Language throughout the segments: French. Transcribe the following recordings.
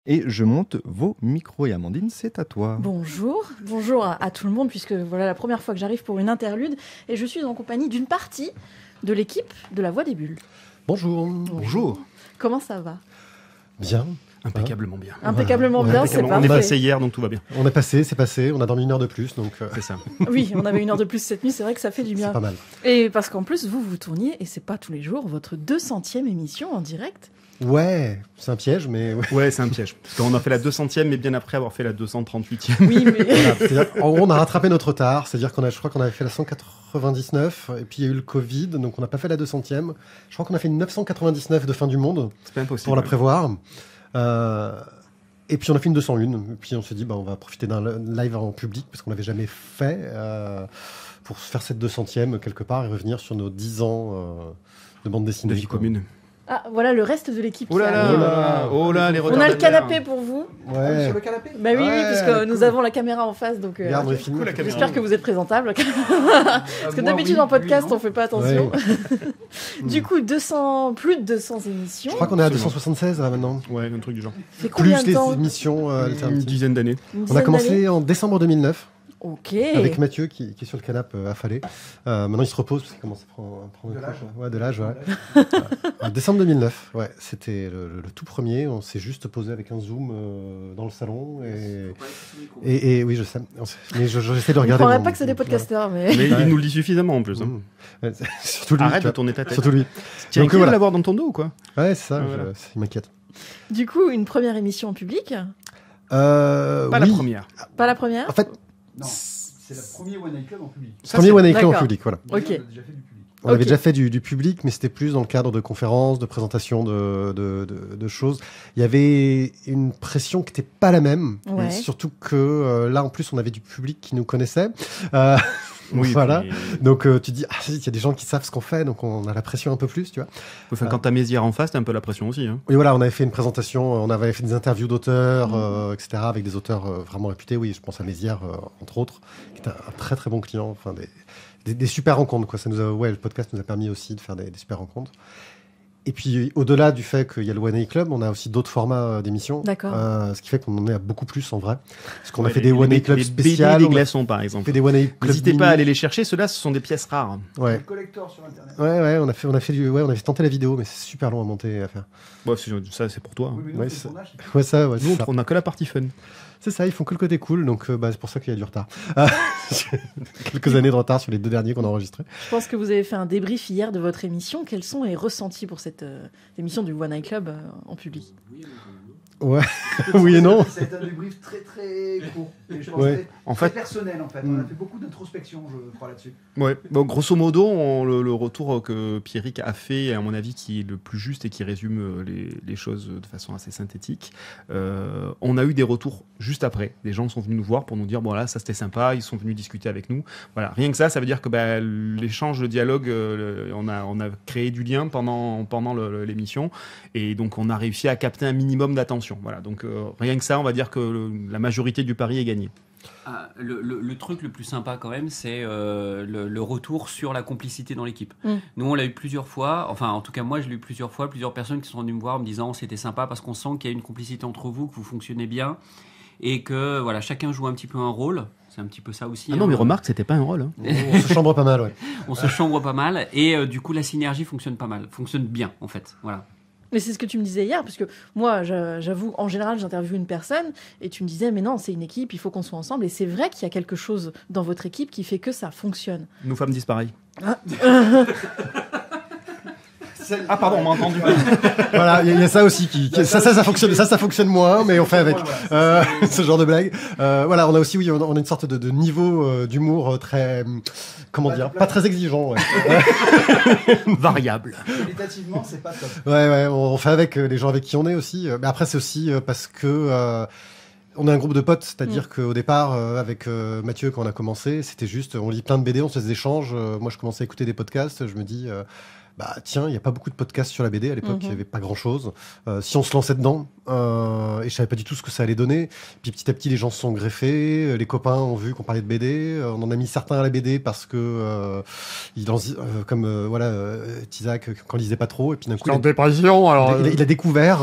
Et je monte vos micros. Et Amandine, c'est à toi. Bonjour à tout le monde, puisque voilà la première fois que j'arrive pour une interlude, et je suis en compagnie d'une partie de l'équipe de La Voix des Bulles. Bonjour. Bonjour. Comment ça va? Bien. Impeccablement bien. Impeccablement Ouais, bien, impeccablement. c'est On est parfait. passé hier, donc tout va bien. On est passé, c'est passé, on a dormi 1 heure de plus, donc C'est ça. Oui, on avait 1 heure de plus cette nuit, c'est vrai que ça fait du bien. c'est pas mal. Et parce qu'en plus, vous tourniez, et c'est pas tous les jours, votre 200e émission en direct. Ouais, c'est un piège, mais ouais. Ouais, c'est un piège. Parce qu'on a fait la 200e, mais bien après avoir fait la 238e. Oui, mais Voilà, c'est-à-dire, en gros, on a rattrapé notre retard, c'est-à-dire je crois qu'on avait fait la 199, et puis il y a eu le Covid, donc on n'a pas fait la 200e. Je crois qu'on a fait une 999 de fin du monde, C'est pas impossible. pour la prévoir. Et puis on a fait une 201, et puis on s'est dit, on va profiter d'un live en public, parce qu'on l'avait jamais fait, pour faire cette 200e quelque part, et revenir sur nos 10 ans de bande dessinée. De vie quoi. commune. voilà le reste de l'équipe. Oh là qui arrive. là, oh là, les On a le retardataires. canapé pour vous. Ouais. Sur le canapé. Bah oui, Ouais, puisque nous cool. avons la caméra en face, donc Regarde, on est fini. Cool, la caméra. j'espère que vous êtes présentable. Parce que d'habitude en podcast, on fait pas attention. Du coup, plus de 200 émissions. Je crois qu'on est à Absolument. 276 là maintenant. Ouais, un truc du genre. fait combien Plus de les temps? émissions Une alternatives. dizaine d'années. Une On a dizaine d'années commencé en décembre 2009 Ok. avec Mathieu qui est sur le canapé affalé. Maintenant il se repose parce qu'il commence à prendre De un l'âge. coup, ouais, de l'âge. Ouais. En décembre 2009, ouais, c'était le tout premier. On s'est juste posé avec un zoom dans le salon et oui je sais. Mais j'essaie de On ne regarder. croirait mon- pas que c'est des podcasteurs, mais... Mais Ouais. il nous le dit suffisamment en plus. hein. Ouais, surtout lui. Arrête tu de vois. tourner ta tête. Surtout lui. Tiens, Donc, tu voilà. l'avoir dans ton dos ou quoi? Ouais, c'est ça. Ouais, voilà. Il m'inquiète. Du coup, une première émission en public. Pas la oui. première. Pas la première. En fait, Non, c'est le premier One Night Club en public. premier One Night Club en D'accord. public, voilà. Ok. On a déjà fait du public. On avait Ok. déjà fait du public, mais c'était plus dans le cadre de conférences, de présentations, de choses. Il y avait une pression qui n'était pas la même, Ouais. surtout que là, en plus, on avait du public qui nous connaissait. Euh, Oui, voilà. puis- Donc, tu dis, il y a des gens qui savent ce qu'on fait, donc on a la pression un peu plus, tu vois. Enfin, quand t'as Mézières en face, t'as un peu la pression aussi. Hein. Oui, voilà, on avait fait une présentation, on avait fait des interviews d'auteurs, etc., avec des auteurs vraiment réputés. Oui, je pense à Mézières, entre autres, qui est un très très bon client. Enfin, des super rencontres, quoi. Le podcast nous a permis aussi de faire des super rencontres. Et puis, au-delà du fait qu'il y a le One Night Club, on a aussi d'autres formats d'émissions. D'accord. Ce qui fait qu'on en est à beaucoup plus en vrai. Parce qu'on a Ouais, fait les- des One les- Night Club les spéciales. BD des on a glaçons, par exemple. fait des One Night Club. N'hésitez pas mini. à aller les chercher. Ceux-là, ce sont des pièces rares. Ouais. Le collector sur Internet. Ouais, on avait tenté la vidéo, mais c'est super long à monter et à faire. Bon, ça, c'est pour toi. Oui, mais non, Ouais, c'est c'est- le tournage. Ouais, ça, ouais, Nous, c'est ça. on n'a que la partie fun. C'est ça, ils font que le côté cool, donc c'est pour ça qu'il y a du retard. Quelques années de retard sur les 2 derniers qu'on a enregistrés. Je pense que vous avez fait un débrief hier de votre émission. Quels sont les ressentis pour cette émission du One Night Club en public? Ouais, oui et non. Ça a été un débrief très très court. Et je pense Ouais. très, En très fait- personnel en fait. On a fait beaucoup d'introspection, je crois, là-dessus. Ouais. Bon, grosso modo, le retour que Pierrick a fait, à mon avis, qui est le plus juste et qui résume les choses de façon assez synthétique. On a eu des retours juste après. Des gens sont venus nous voir pour nous dire, bon là, ça c'était sympa, ils sont venus discuter avec nous. Voilà. Rien que ça veut dire que l'échange, le dialogue, on a créé du lien pendant l'émission. Et donc, on a réussi à capter un minimum d'attention. Voilà. Donc, rien que ça, on va dire que la majorité du pari est gagnée. Ah, le truc le plus sympa quand même, c'est le retour sur la complicité dans l'équipe. Nous, on l'a eu plusieurs fois, enfin en tout cas moi je l'ai eu plusieurs fois, plusieurs personnes qui sont venues me voir en me disant c'était sympa parce qu'on sent qu'il y a une complicité entre vous, que vous fonctionnez bien et que voilà, chacun joue un petit peu un rôle. C'est un petit peu ça aussi. Ah non, hein. mais remarque, c'était pas un rôle. Hein. On se chambre pas mal, ouais. On se chambre pas mal et du coup la synergie fonctionne pas mal, fonctionne bien en fait. Voilà. Mais c'est ce que tu me disais hier, parce que moi, j'avoue, en général, j'interviewe une personne et tu me disais, mais non, c'est une équipe, il faut qu'on soit ensemble. Et c'est vrai qu'il y a quelque chose dans votre équipe qui fait que ça fonctionne. Nous femmes disent pareil. Celle- Ah pardon, on m'a entendu. Voilà, il y a ça aussi ça fonctionne moins, mais on fait avec. Voilà, Ce genre de blague. Voilà, on a aussi, oui, on a une sorte de niveau d'humour très, comment dire, pas très exigeant. Ouais, Variable. Qualitativement, c'est pas top. ouais, on fait avec les gens avec qui on est aussi. Mais après, c'est aussi parce que on est un groupe de potes, c'est-à-dire qu'au départ, avec Mathieu, quand on a commencé, c'était juste, on lit plein de BD, on se fait des échanges. Moi, je commençais à écouter des podcasts, je me dis. bah tiens, il n'y a pas beaucoup de podcasts sur la BD. À l'époque, il n'y avait pas grand-chose. Si on se lançait dedans, et je savais pas du tout ce que ça allait donner. Puis petit à petit, les gens se sont greffés. Les copains ont vu qu'on parlait de BD. On en a mis certains à la BD parce que Tizak, qu'on lisait pas trop. Et puis d'un coup, en dépression, alors. il a découvert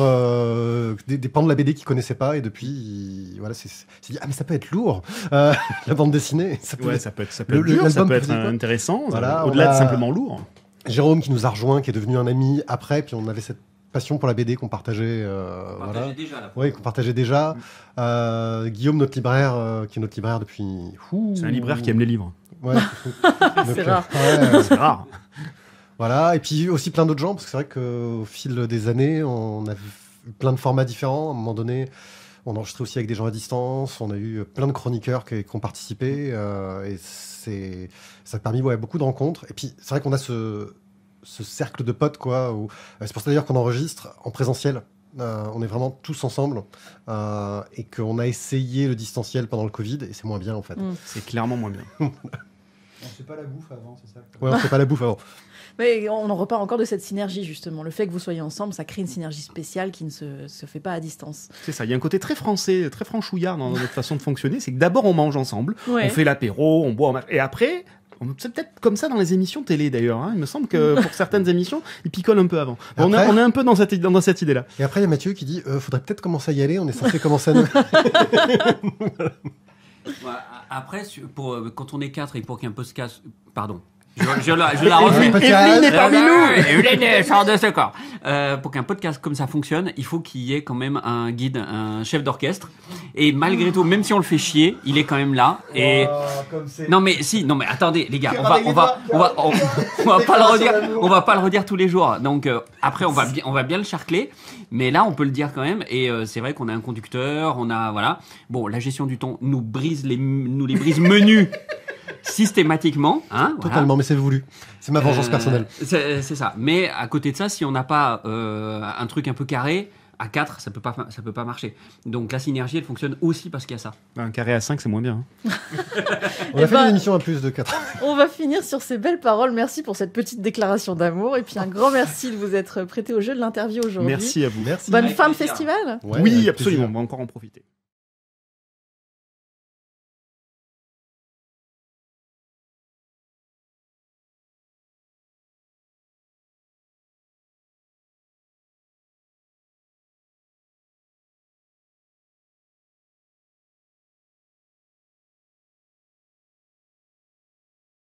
des pans de la BD qu'il connaissait pas. Et depuis, il s'est dit, ah mais ça peut être lourd. La bande dessinée. Ça peut ça peut être dur, ça peut être intéressant. Voilà, au-delà de simplement lourd. Jérôme qui nous a rejoint, qui est devenu un ami après, puis on avait cette passion pour la BD qu'on partageait. Qu'on partageait déjà. Guillaume, notre libraire, qui est notre libraire depuis. C'est un libraire qui aime les livres. Ouais. C'est rare. C'est rare. Voilà, et puis aussi plein d'autres gens, parce que c'est vrai qu'au fil des années, on a vu plein de formats différents. À un moment donné, on enregistrait aussi avec des gens à distance. On a eu plein de chroniqueurs qui ont participé, et ça a permis beaucoup de rencontres. Et puis c'est vrai qu'on a ce cercle de potes, quoi. C'est pour ça d'ailleurs qu'on enregistre en présentiel. On est vraiment tous ensemble, et qu'on a essayé le distanciel pendant le Covid, et c'est moins bien en fait. C'est clairement moins bien. On fait pas la bouffe avant, c'est ça? Ouais, on fait pas la bouffe avant. Mais on en reparle encore de cette synergie, justement. Le fait que vous soyez ensemble, ça crée une synergie spéciale qui ne se fait pas à distance. C'est ça, il y a un côté très français, très franchouillard dans notre façon de fonctionner. C'est que d'abord, on mange ensemble, Ouais. on fait l'apéro, on boit, et après... C'est peut-être comme ça dans les émissions télé d'ailleurs. Hein. Il me semble que pour certaines émissions, ils picolent un peu avant. On est un peu dans cette idée-là. Et après, il y a Mathieu qui dit faudrait peut-être commencer à y aller, on est censé commencer à... Après, quand on est 4 et pour qu'un podcast... Pardon. Je la refais. Evelyne est parmi nous. Evelyne sort de ce corps. Pour qu'un podcast comme ça fonctionne, il faut qu'il y ait quand même un guide, un chef d'orchestre. Et malgré tout, même si on le fait chier, il est quand même là. Et non mais attendez les gars, on va pas le redire tous les jours. Donc après on va bien le charcler, mais là on peut le dire quand même. Et c'est vrai qu'on a un conducteur, on a voilà. Bon, la gestion du ton nous brise les menus. Systématiquement, hein, Totalement, voilà. mais c'est voulu. C'est ma vengeance personnelle. C'est ça. Mais à côté de ça, si on n'a pas un truc un peu carré, à 4, ça peut pas marcher. Donc la synergie, elle fonctionne aussi parce qu'il y a ça. Un carré à 5, c'est moins bien. Hein. On a fait une émission à plus de 4. On va finir sur ces belles paroles. Merci pour cette petite déclaration d'amour. Et puis un grand merci de vous être prêté au jeu de l'interview aujourd'hui. Merci à vous. Merci. Bonne Avec fin de plaisir. festival. Ouais, oui, avec absolument. plaisir. On va encore en profiter.